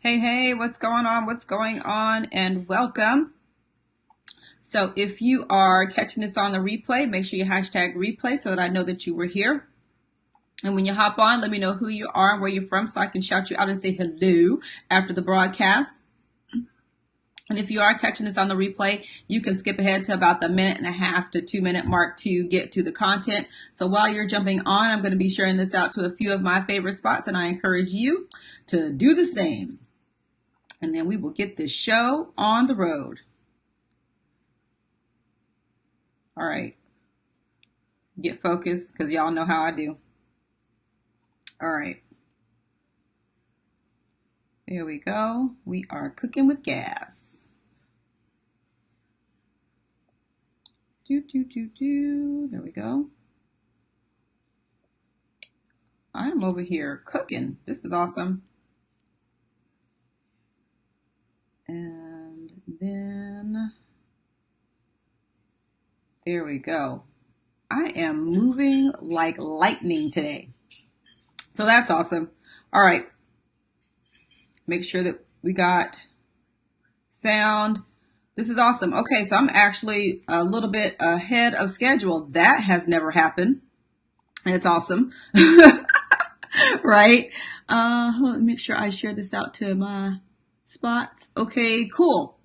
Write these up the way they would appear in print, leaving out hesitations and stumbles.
Hey, hey, what's going on? What's going on? And welcome. So if you are catching this on the replay, make sure you hashtag replay so that I know that you were here. And when you hop on, let me know who you are and where you're from so I can shout you out and say hello after the broadcast. And if you are catching this on the replay, you can skip ahead to about the 1.5 to 2 minute mark to get to the content. So while you're jumping on, I'm going to be sharing this out to a few of my favorite spots, and I encourage you to do the same. And then we will get this show on the road. All right. Get focused because y'all know how I do. All right. There we go. We are cooking with gas. There we go. I'm over here cooking. This is awesome. And then there we go. I am moving like lightning today. So that's awesome. All right. Make sure that we got sound. This is awesome. Okay, so I'm actually a little bit ahead of schedule. That has never happened. It's awesome. Right? Let me make sure I share this out to my spots. Okay, cool.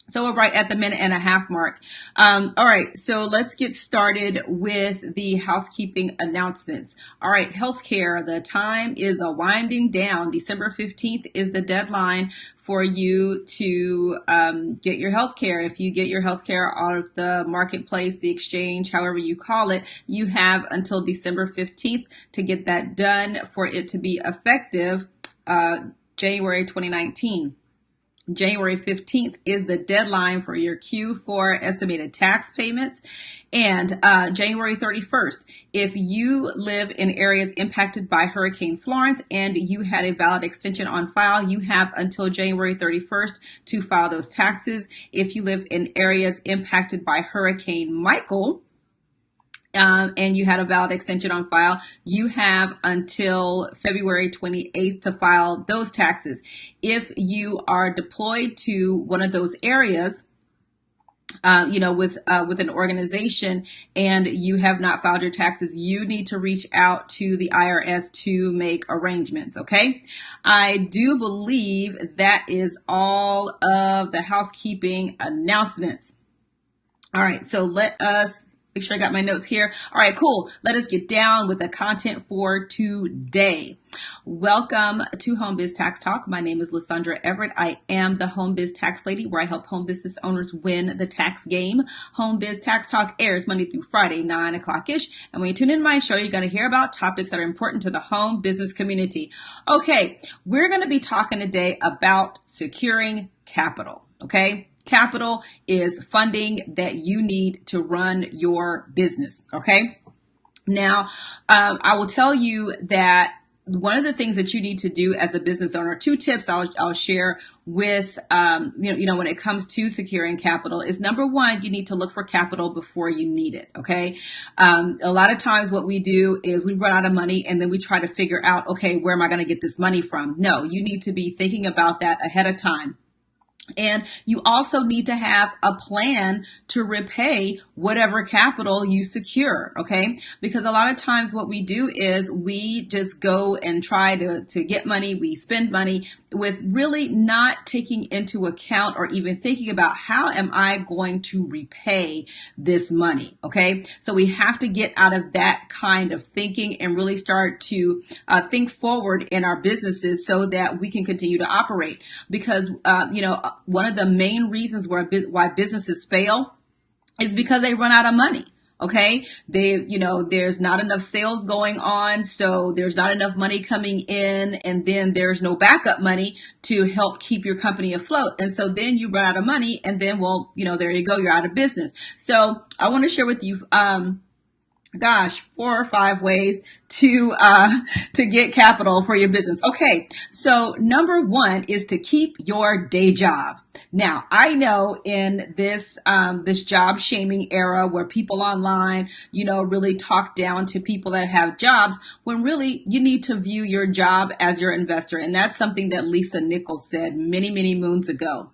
So we're right at the 1.5 minute mark. All right, so let's get started with the housekeeping announcements. All right, healthcare, the time is winding down. December 15th is the deadline for you to get your healthcare. If you get your healthcare out of the marketplace, the exchange, however you call it, you have until December 15th to get that done for it to be effective January 2019. January 15th is the deadline for your Q4 estimated tax payments. And January 31st, if you live in areas impacted by Hurricane Florence and you had a valid extension on file, you have until January 31st to file those taxes. If you live in areas impacted by Hurricane Michael, and you had a valid extension on file, you have until February 28th to file those taxes. If you are deployed to one of those areas, with an organization and you have not filed your taxes, you need to reach out to the IRS to make arrangements. Okay. I do believe that is all of the housekeeping announcements. All right. So let us make sure I got my notes here. All right, cool. Let us get down with the content for today. Welcome to Home Biz Tax Talk. My name is Lysandra Everett. I am the Home Biz Tax Lady, where I help home business owners win the tax game. Home Biz Tax Talk airs Monday through Friday, 9 o'clock-ish. And when you tune in my show, you're going to hear about topics that are important to the home business community. Okay, we're going to be talking today about securing capital, okay? Capital is funding that you need to run your business. Okay. Now, I will tell you that one of the things that you need to do as a business owner, 2 tips I'll share with, when it comes to securing capital is, number one, you need to look for capital before you need it. Okay. A lot of times what we do is we run out of money and then we try to figure out, okay, where am I going to get this money from? No, you need to be thinking about that ahead of time. And you also need to have a plan to repay whatever capital you secure, okay? Because a lot of times what we do is we just go and try to get money, we spend money with really not taking into account or even thinking about, how am I going to repay this money, okay? So we have to get out of that kind of thinking and really start to think forward in our businesses so that we can continue to operate. Because, one of the main reasons why businesses fail is because they run out of money. Okay. There's not enough sales going on. So there's not enough money coming in, and then there's no backup money to help keep your company afloat. And so then you run out of money, and then, there you go. You're out of business. So I want to share with you, 4 or 5 ways to get capital for your business. Okay. So number one is to keep your day job. Now, I know in this job shaming era where people online, really talk down to people that have jobs, when really you need to view your job as your investor. And that's something that Lisa Nichols said many, many moons ago.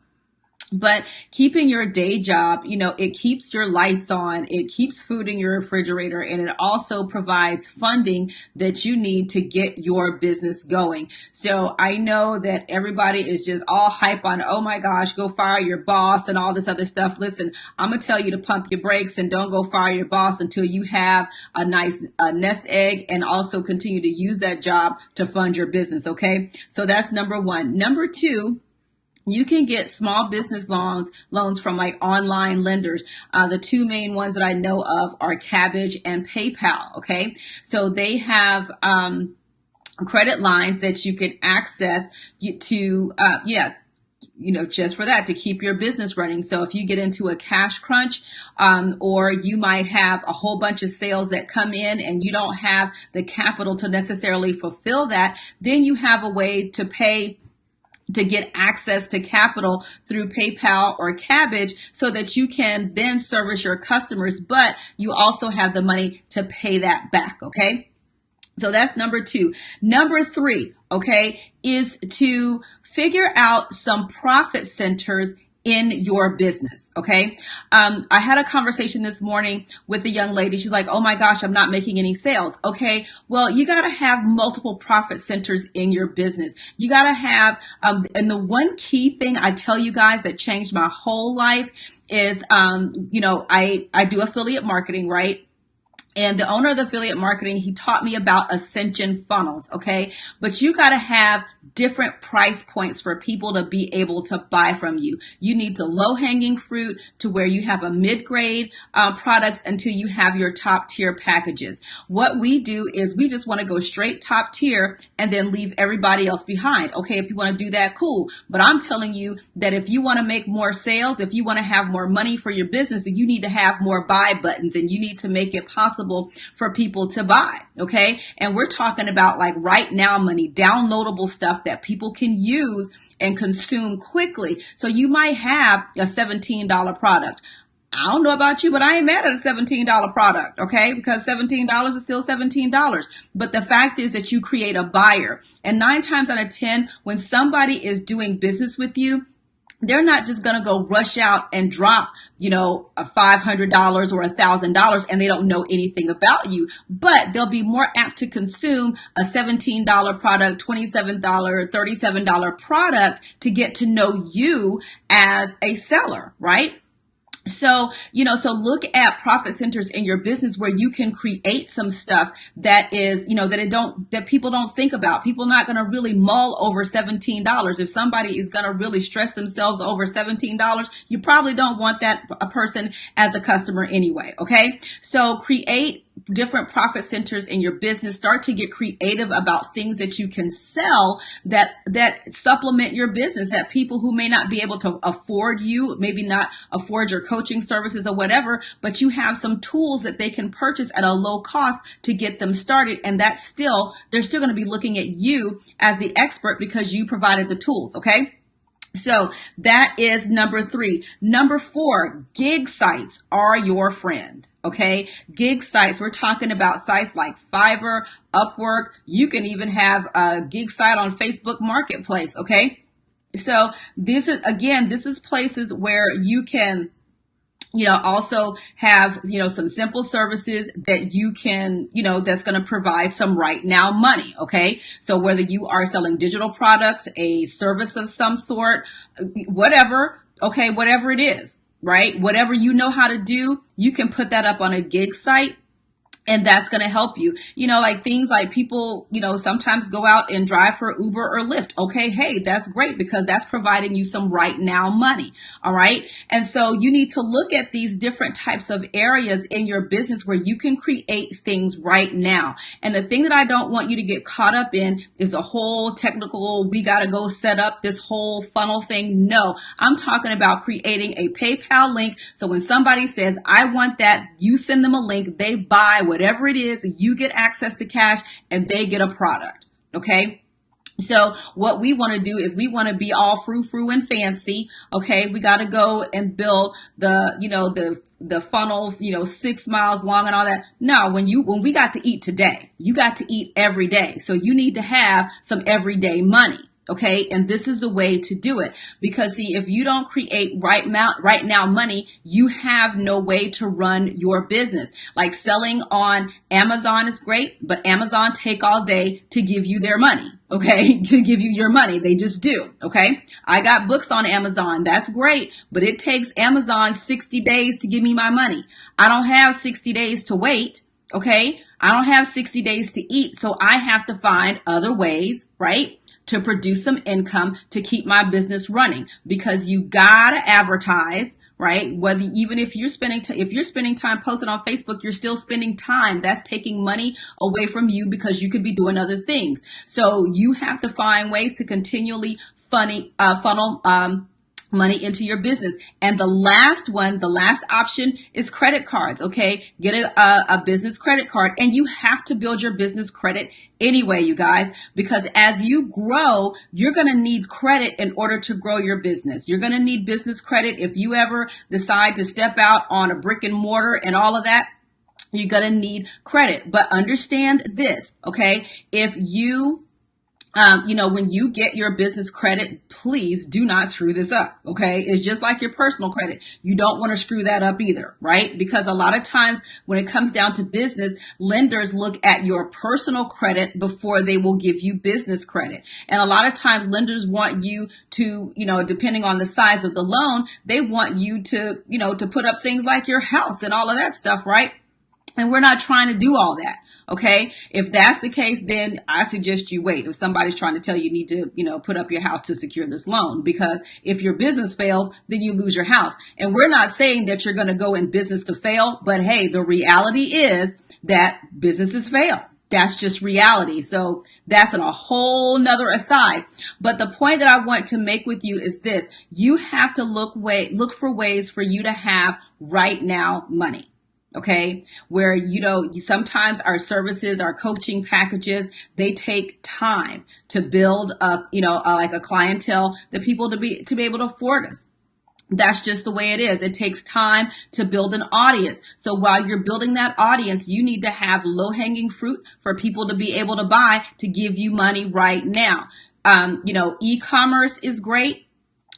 But keeping your day job, it keeps your lights on, it keeps food in your refrigerator, and it also provides funding that you need to get your business going. So I know that everybody is just all hype on, oh my gosh, go fire your boss and all this other stuff. Listen, I'm going to tell you to pump your brakes and don't go fire your boss until you have a nice nest egg, and also continue to use that job to fund your business. Okay. So that's number one. Number two, you can get small business loans from like online lenders. The two main ones that I know of are Cabbage and PayPal. Okay. So they have, credit lines that you can access to, just for that, to keep your business running. So if you get into a cash crunch, or you might have a whole bunch of sales that come in and you don't have the capital to necessarily fulfill that, then you have a way to get access to capital through PayPal or Cabbage so that you can then service your customers, but you also have the money to pay that back. Okay. So that's number two. Number three, okay, is to figure out some profit centers in your business. Okay. I had a conversation this morning with a young lady. She's like, oh my gosh, I'm not making any sales. Okay. Well, you got to have multiple profit centers in your business. You got to have, and the one key thing I tell you guys that changed my whole life is, I do affiliate marketing, right? And the owner of the affiliate marketing, he taught me about ascension funnels. Okay. But you got to have different price points for people to be able to buy from you. You need the low hanging fruit to where you have a mid-grade products until you have your top tier packages. What we do is we just want to go straight top tier and then leave everybody else behind. Okay. If you want to do that, cool. But I'm telling you that if you want to make more sales, if you want to have more money for your business, then you need to have more buy buttons, and you need to make it possible for people to buy. Okay. And we're talking about like right now money, downloadable stuff that people can use and consume quickly. So you might have a $17 product. I don't know about you, but I ain't mad at a $17 product. Okay. Because $17 is still $17. But the fact is that you create a buyer, and 9 times out of 10, when somebody is doing business with you, they're not just going to go rush out and drop, a $500 or $1,000 and they don't know anything about you, but they'll be more apt to consume a $17 product, $27, $37 product to get to know you as a seller, right? So, so look at profit centers in your business where you can create some stuff that is, that people don't think about. People not going to really mull over $17. If somebody is going to really stress themselves over $17, you probably don't want that a person as a customer anyway. Okay. So create different profit centers in your business. Start to get creative about things that you can sell that supplement your business, that people who may not be able to afford you, maybe not afford your coaching services or whatever, but you have some tools that they can purchase at a low cost to get them started. And that's they're still going to be looking at you as the expert because you provided the tools. Okay. So that is number 3. Number 4, gig sites are your friend. Okay. Gig sites. We're talking about sites like Fiverr, Upwork. You can even have a gig site on Facebook Marketplace. Okay. So this is places where you can, also have, some simple services that you can, that's going to provide some right now money. Okay. So whether you are selling digital products, a service of some sort, whatever, okay, whatever it is, right? Whatever you know how to do, you can put that up on a gig site. And that's going to help you, like things like people, sometimes go out and drive for Uber or Lyft. Okay. Hey, that's great because that's providing you some right now money. All right. And so you need to look at these different types of areas in your business where you can create things right now. And the thing that I don't want you to get caught up in is the whole technical, we got to go set up this whole funnel thing. No, I'm talking about creating a PayPal link. So when somebody says, I want that, you send them a link, they buy whatever it is, you get access to cash and they get a product. Okay. So what we want to do is we want to be all frou-frou and fancy. Okay. We got to go and build the funnel, 6 miles long and all that. No, when we got to eat today, you got to eat every day. So you need to have some everyday money. Okay. And this is a way to do it, because see, if you don't create right now money, you have no way to run your business. Like selling on Amazon is great, but Amazon take all day to give you their money. Okay. To give you your money. They just do. Okay. I got books on Amazon. That's great, but it takes Amazon 60 days to give me my money. I don't have 60 days to wait. Okay. I don't have 60 days to eat. So I have to find other ways, right, to produce some income to keep my business running, because you gotta advertise, right? Whether even if you're spending time posting on Facebook, you're still spending time. That's taking money away from you because you could be doing other things. So you have to find ways to continually funnel money into your business. And the last option is credit cards. Okay. Get a business credit card, and you have to build your business credit anyway, you guys, because as you grow, you're going to need credit in order to grow your business. You're going to need business credit. If you ever decide to step out on a brick and mortar and all of that, you're going to need credit. But understand this. Okay. If you when you get your business credit, please do not screw this up. Okay. It's just like your personal credit. You don't want to screw that up either, right? Because a lot of times when it comes down to business, lenders look at your personal credit before they will give you business credit. And a lot of times lenders want you to, depending on the size of the loan, they want you to, to put up things like your house and all of that stuff, right? And we're not trying to do all that. Okay. If that's the case, then I suggest you wait. If somebody's trying to tell you need to, put up your house to secure this loan, because if your business fails, then you lose your house. And we're not saying that you're going to go in business to fail, but hey, the reality is that businesses fail. That's just reality. So that's a whole nother aside. But the point that I want to make with you is this: you have to look for ways for you to have right now money. Okay. Where, sometimes our services, our coaching packages, they take time to build up, like a clientele, the people to be able to afford us. That's just the way it is. It takes time to build an audience. So while you're building that audience, you need to have low-hanging fruit for people to be able to buy, to give you money right now. E-commerce is great.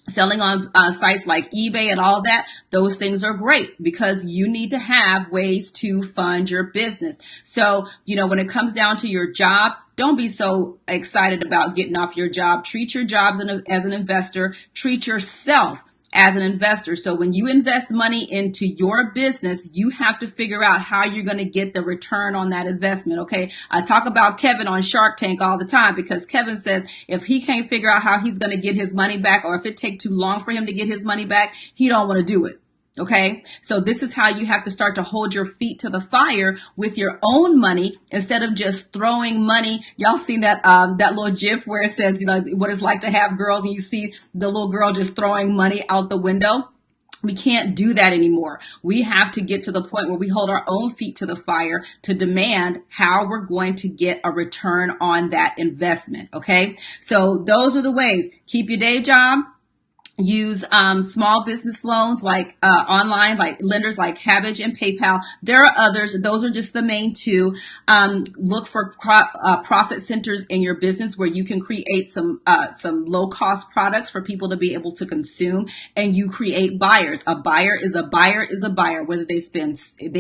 Selling on sites like eBay and all of that, those things are great because you need to have ways to fund your business. So, when it comes down to your job, don't be so excited about getting off your job. Treat your jobs as an investor. Treat yourself as an investor. So when you invest money into your business, you have to figure out how you're going to get the return on that investment. Okay. I talk about Kevin on Shark Tank all the time, because Kevin says if he can't figure out how he's going to get his money back, or if it takes too long for him to get his money back, he don't want to do it. Okay. So this is how you have to start to hold your feet to the fire with your own money, instead of just throwing money. Y'all seen that little GIF where it says, what it's like to have girls, and you see the little girl just throwing money out the window. We can't do that anymore. We have to get to the point where we hold our own feet to the fire to demand how we're going to get a return on that investment. Okay. So those are the ways. Keep your day job. Use small business loans like online, like lenders like Cabbage and PayPal. There are others. Those are just the main two. Look for profit centers in your business where you can create some low cost products for people to be able to consume, and you create buyers. A buyer is a buyer is a buyer. Whether they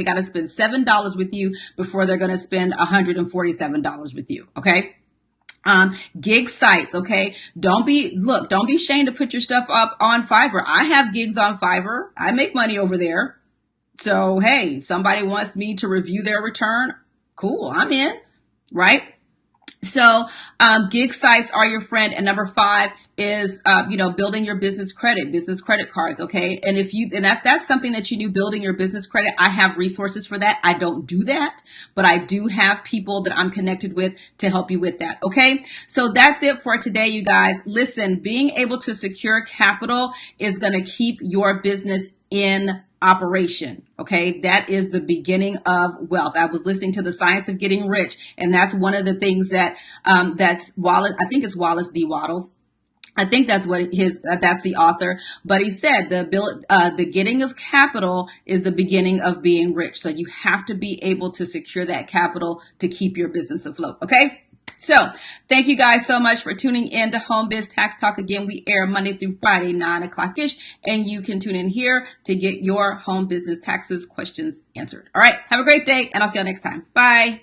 got to spend $7 with you before they're going to spend $147 with you. Okay. Gig sites. Okay. Don't be ashamed to put your stuff up on Fiverr. I have gigs on Fiverr. I make money over there. So, hey, somebody wants me to review their return. Cool. I'm in. Right. So, gig sites are your friend. And number 5 is, building your business credit cards. Okay. And if that's something that you do, building your business credit, I have resources for that. I don't do that, but I do have people that I'm connected with to help you with that. Okay. So that's it for today, you guys. Listen, being able to secure capital is going to keep your business in operation. Okay. That is the beginning of wealth. I was listening to The Science of Getting Rich, and that's one of the things that, that's Wallace, I think it's Wallace D. Waddles. I think that's what that's the author, but he said the getting of capital is the beginning of being rich. So you have to be able to secure that capital to keep your business afloat. Okay. So thank you guys so much for tuning in to Home Biz Tax Talk. Again, we air Monday through Friday, 9 o'clock-ish, and you can tune in here to get your home business taxes questions answered. All right. Have a great day, and I'll see you next time. Bye.